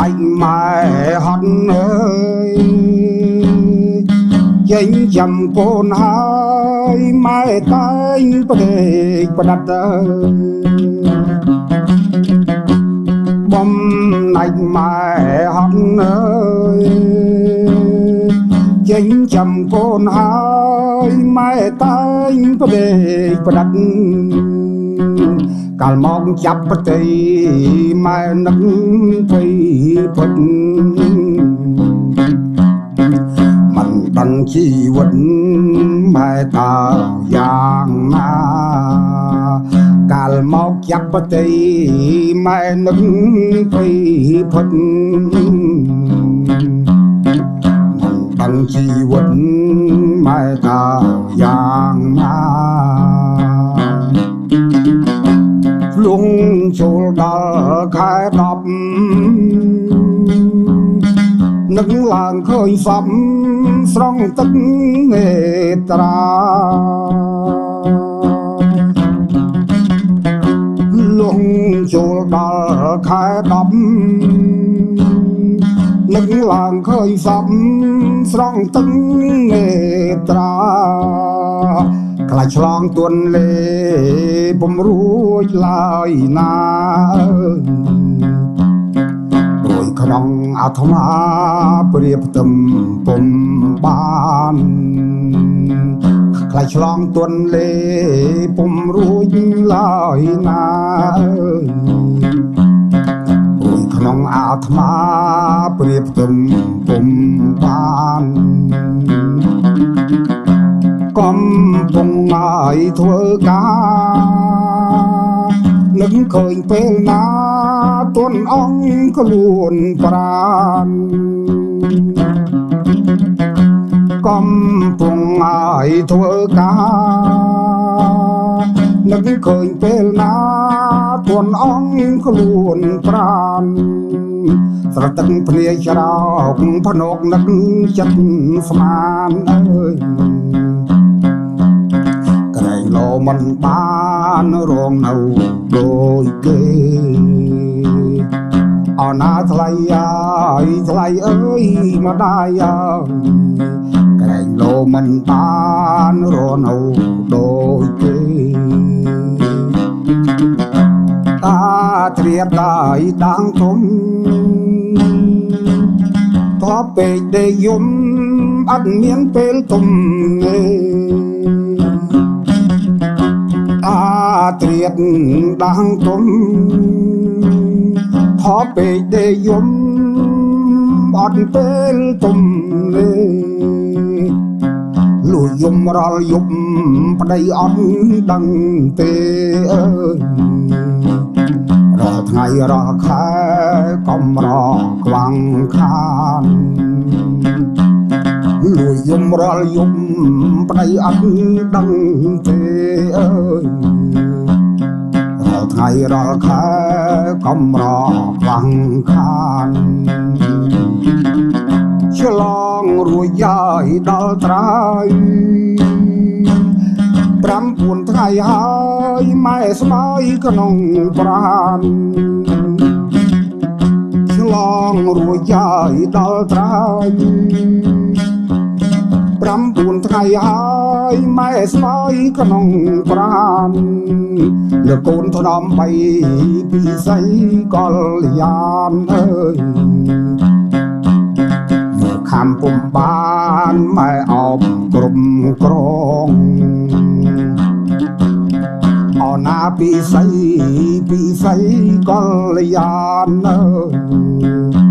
anh mai hót ơi dành dầm côn hai mai tay bề đặt bom anh mai hót ơi dành dầm côn hai mai tay bề đặt cả mong chấp tay mai nâng tay phật mình đăng chi vật mai ta giang na cả mong chấp tay mai nâng tay phật mình đăng chi vật mai ta giang na luông chùa đào khai đập nâng làng khơi sắm song tất nghệ tra luông chùa đào khai đập nâng làng khơi sắm song tất nghệ traกลายฉลองตัวเล่ผมรู้ลายนาโดยขนองอาตมาเปรียบเต็มผมบ้านกลายฉลองตัวเล่ผมรู้ลายนาโดยขนองอาตมาเปรียบเต็มผมบ้านកំពុងឲ្យធ្វើការនឹកឃើញពេលណាទុនអង្គខ្លួនប្រាណកំពុងឲ្យធ្វើការនឹកឃើញពេលណាទុនអង្គខ្លួនប្រាណស្រទឹកភ្នាច្រោកភ្នក់នឹកចិត្តស្មានអើយលោមិនបានរងនៅដូចគេអណាថ្លៃហើយថ្លៃអើយម្ដាយអើយក្រែងលោមិនបានរងនៅដូចគេតាត្រៀបដាយដាងធំតបពេកដេកយំអត់មានពេលទុំទេត្រៀបដាងទុំថបពេកដេកយំអត់ពេលទុំលេលួយយំរាល់យប់ប្តីអត់ដឹងទេអើយរាល់ថ្ងៃរាល់ខែកំរខ្វាំងខានលួយយំរាល់យប់ប្តីអត់ដឹងទេអើយរាល់ថ្ងៃរាល់ខែកំរខ្វាំងខានឆ្លងរួចយាយដល់ត្រើយ9ថ្ងៃហើយម៉ែស្បើយក្នុងប្រាណឆ្លងរួចយាយដល់ត្រើយ9ថ្ងៃហើយម៉ែស្បើយក្នុងប្រាណលើកូនថ្នមបីពីស័យកលយានអើយមកខំពុំបានម៉ែអបក្រុមក្រងអណាពីស័យកលយានអើយ